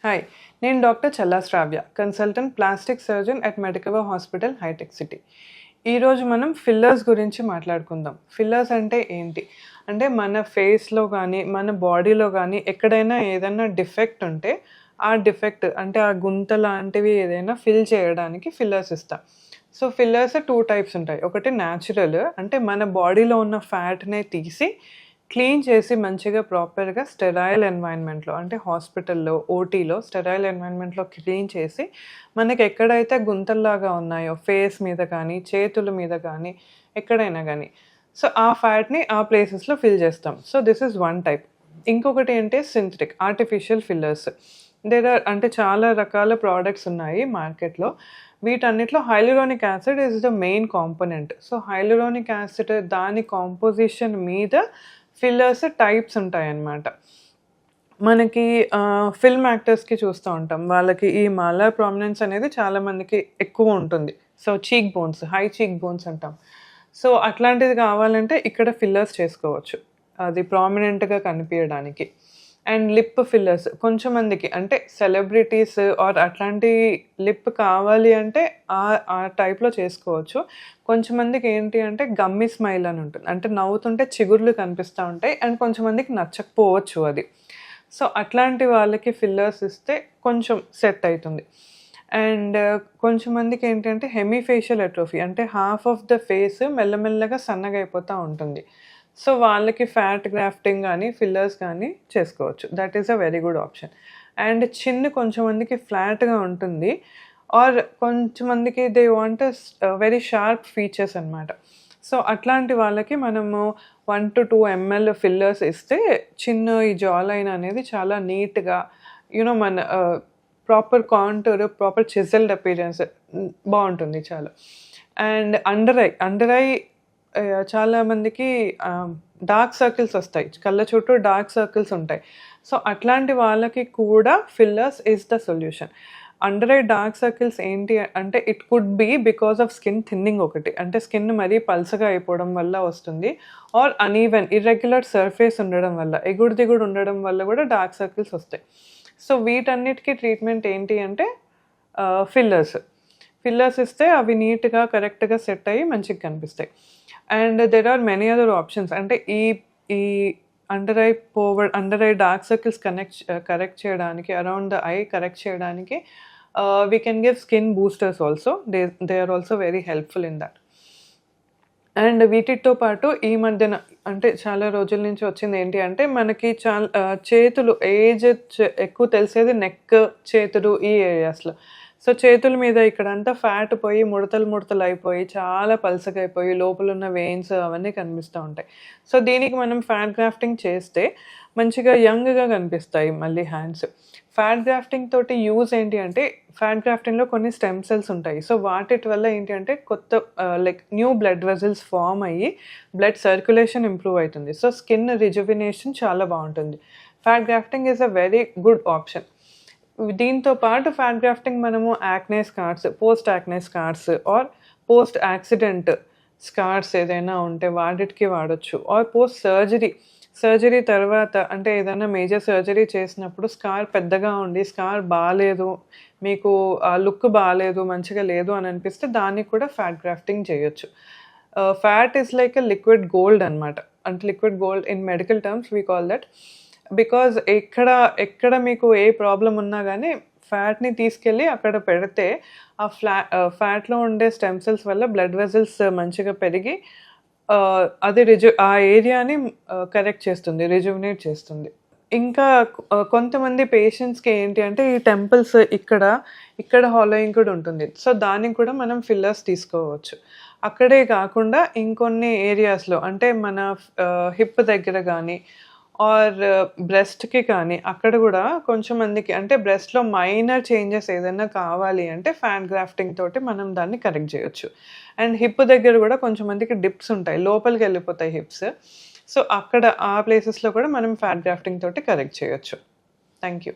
Hi, నేను doctor Challa Sravya, consultant plastic surgeon at Medicover hospital, హైటెక్ సిటీ. ఈరోజు మనం ఫిల్లర్స్ గురించి మాట్లాడుకుందాం. ఫిల్లర్స్ అంటే ఏంటి అంటే మన ఫేస్లో కానీ మన బాడీలో కానీ ఎక్కడైనా ఏదైనా డిఫెక్ట్ ఉంటే ఆ డిఫెక్ట్ అంటే ఆ గుంత లాంటివి ఏదైనా ఫిల్ చేయడానికి ఫిల్లర్స్ ఇస్తాం. సో ఫిల్లర్స్ 2 టైప్స్ ఉంటాయి. ఒకటి న్యాచురల్, అంటే మన బాడీలో ఉన్న ఫ్యాట్నే తీసి క్లీన్ చేసి మంచిగా ప్రాపర్గా స్టెరైల్ ఎన్వైరన్మెంట్లో, అంటే హాస్పిటల్లో ఓటీలో స్టెరైల్ ఎన్వైరన్మెంట్లో క్లీన్ చేసి మనకి ఎక్కడైతే గుంతల్లాగా ఉన్నాయో ఫేస్ మీద కానీ చేతుల మీద కానీ ఎక్కడైనా కానీ, సో ఆ ఫ్యాట్ని ఆ ప్లేసెస్లో ఫిల్ చేస్తాం. So this is one type. ఇంకొకటి ఏంటి సింథటిక్ ఆర్టిఫిషియల్ ఫిల్లర్స్. అంటే చాలా రకాల ప్రోడక్ట్స్ ఉన్నాయి మార్కెట్లో. వీటన్నిటిలో hyaluronic acid is the main component. So hyaluronic acid దాని కాంపోజిషన్ మీద ఫిల్లర్స్ టైప్స్ ఉంటాయన్నమాట. మనకి ఫిల్మ్ యాక్టర్స్కి చూస్తూ ఉంటాం, వాళ్ళకి ఈ మాలర్ ప్రామినెన్స్ అనేది చాలామందికి ఎక్కువ ఉంటుంది. సో చీక్ బోన్స్, హై చీక్ బోన్స్ అంటాం. సో అట్లాంటిది కావాలంటే ఇక్కడ ఫిల్లర్స్ చేసుకోవచ్చు, అది ప్రామినెంట్గా కనిపించడానికి. అండ్ లిప్ ఫిల్లర్స్ కొంచెమందికి, అంటే సెలబ్రిటీస్ ఆర్ అట్లాంటి లిప్ కావాలి అంటే ఆ టైప్లో చేసుకోవచ్చు. కొంచెమందికి ఏంటి అంటే గమ్మీ స్మైల్ అని ఉంటుంది, అంటే నవ్వుతుంటే చిగుర్లు కనిపిస్తూ ఉంటాయి అండ్ కొంచెమందికి నచ్చకపోవచ్చు అది. సో అట్లాంటి వాళ్ళకి ఫిల్లర్స్ ఇస్తే కొంచెం సెట్ అవుతుంది. అండ్ కొంచెమందికి ఏంటంటే హెమీఫేషియల్ అట్రోఫీ, అంటే హాఫ్ ఆఫ్ ద ఫేస్ మెల్లమెల్లగా సన్నగా అయిపోతూ ఉంటుంది. సో వాళ్ళకి ఫ్యాట్ గ్రాఫ్టింగ్ కానీ ఫిల్లర్స్ కానీ చేసుకోవచ్చు. That is a very good option. And చిన్న కొంచెమందికి ఫ్లాట్గా ఉంటుంది, ఆర్ కొంచెమందికి they want very sharp features అనమాట. సో అట్లాంటి వాళ్ళకి మనము 1 to 2 ml ఫిల్లర్స్ ఇస్తే చిన్న ఈ జా లైన్ అనేది చాలా నీట్గా మన proper contour, proper chiselled appearance బాగుంటుంది చాలా. అండ్ అండర్ ఐ చాలామందికి డార్క్ సర్కిల్స్ వస్తాయి, కళ్ళ చుట్టూ డార్క్ సర్కిల్స్ ఉంటాయి. సో అట్లాంటి వాళ్ళకి కూడా fillers is the solution. Under eye dark circles ఏంటి అంటే it could be because of skin thinning ఒకటి, అంటే స్కిన్ మరీ పల్సగా అయిపోవడం వల్ల వస్తుంది, ఆర్ అనీవెన్ ఇర్రెగ్యులర్ సర్ఫేస్ ఉండడం వల్ల, ఎగుడు దిగుడు ఉండడం వల్ల కూడా డార్క్ సర్కిల్స్ వస్తాయి. సో వీటన్నిటికీ ట్రీట్మెంట్ ఏంటి అంటే ఫిల్లర్స్ ఇస్తే అవి నీట్గా కరెక్ట్గా సెట్ అయ్యి మంచిగా కనిపిస్తాయి. And there are many other options, అంటే ఈ under eye dark circles correct చేయడానికి, అరౌండ్ ద ఐ కరెక్ట్ చేయడానికి we can give skin boosters also. They are also very helpful in that. And వీటితో పాటు ఈ మధ్యన, అంటే చాలా రోజుల నుంచి వచ్చింది ఏంటి అంటే మనకి చేతులు ఏజ్ ఎక్కువ తెలిసేది నెక్, చేతులు ఈ ఏరియాస్లో. సో చేతుల మీద ఇక్కడంతా ఫ్యాట్ పోయి ముడతలు అయిపోయి చాలా పల్సగా అయిపోయి లోపల ఉన్న వెయిన్స్ అవన్నీ కనిపిస్తూ ఉంటాయి. సో దీనికి మనం ఫ్యాట్ గ్రాఫ్టింగ్ చేస్తే మంచిగా యంగ్గా కనిపిస్తాయి మళ్ళీ హ్యాండ్స్. ఫ్యాట్ గ్రాఫ్టింగ్ తోటి యూజ్ ఏంటి అంటే, ఫ్యాట్ గ్రాఫ్టింగ్లో కొన్ని స్టెమ్ సెల్స్ ఉంటాయి. సో వాటి వల్ల ఏంటి అంటే కొత్త న్యూ బ్లడ్ వెజల్స్ ఫామ్ అయ్యి బ్లడ్ సర్క్యులేషన్ ఇంప్రూవ్ అవుతుంది. సో స్కిన్ రిజువినేషన్ చాలా బాగుంటుంది. Fat grafting is a very good option. దీంతో పాటు ఫ్యాట్ గ్రాఫ్టింగ్ మనము acne scars, post acne scars or post accident scars ఏదైనా ఉంటే వాటికి వాడచ్చు. ఆర్ పోస్ట్ సర్జరీ తర్వాత, అంటే ఏదైనా మేజర్ సర్జరీ చేసినప్పుడు స్కార్ పెద్దగా ఉండి స్కార్ బాగాలేదు, మీకు ఆ లుక్ బాగాలేదు, మంచిగా లేదు అని అనిపిస్తే దానికి కూడా ఫ్యాట్ గ్రాఫ్టింగ్ చేయొచ్చు. Fat is like a liquid gold అనమాట. అంటే liquid gold in medical terms we call that. Because ఎక్కడ మీకు ఏ ప్రాబ్లం ఉన్నా కానీ ఫ్యాట్ని తీసుకెళ్ళి అక్కడ పెడితే ఆ ఫ్యాట్లో ఉండే స్టెమ్ సెల్స్ వల్ల బ్లడ్ వెజల్స్ మంచిగా పెరిగి అది ఆ ఏరియాని కరెక్ట్ చేస్తుంది, రిజువినేట్ చేస్తుంది. ఇంకా కొంతమంది పేషెంట్స్కి ఏంటి అంటే ఈ టెంపుల్స్ ఇక్కడ హాలోయింగ్ కూడా ఉంటుంది. సో దానికి కూడా మనం ఫిల్లర్స్ తీసుకోవచ్చు. అక్కడే కాకుండా ఇంకొన్ని ఏరియాస్లో, అంటే మన హిప్ దగ్గర కానీ ఆర్ బ్రెస్ట్కి కానీ, అక్కడ కూడా కొంచెం మందికి అంటే బ్రెస్ట్లో మైనర్ చేంజెస్ ఏదైనా కావాలి అంటే ఫ్యాట్ గ్రాఫ్టింగ్ తోటి మనం దాన్ని కరెక్ట్ చేయొచ్చు. అండ్ హిప్ దగ్గర కూడా కొంచెం మందికి డిప్స్ ఉంటాయి, లోపలికి వెళ్ళిపోతాయి హిప్స్. సో అక్కడ ఆ ప్లేసెస్లో కూడా మనం ఫ్యాట్ గ్రాఫ్టింగ్ తోటి కరెక్ట్ చేయొచ్చు. Thank you.